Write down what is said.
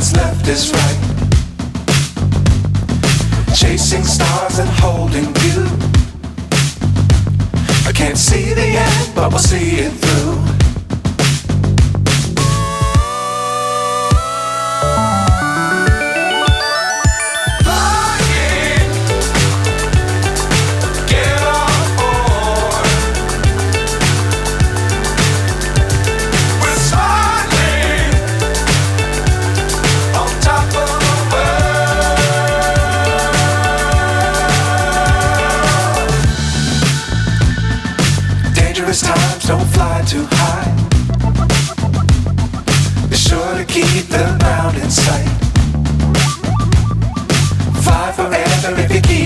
what's left is right. Chasing stars and holding you. I can't see the end, but we'll see it through. Times don't fly too high. Be sure to keep the ground in sight. Fly forever if you keep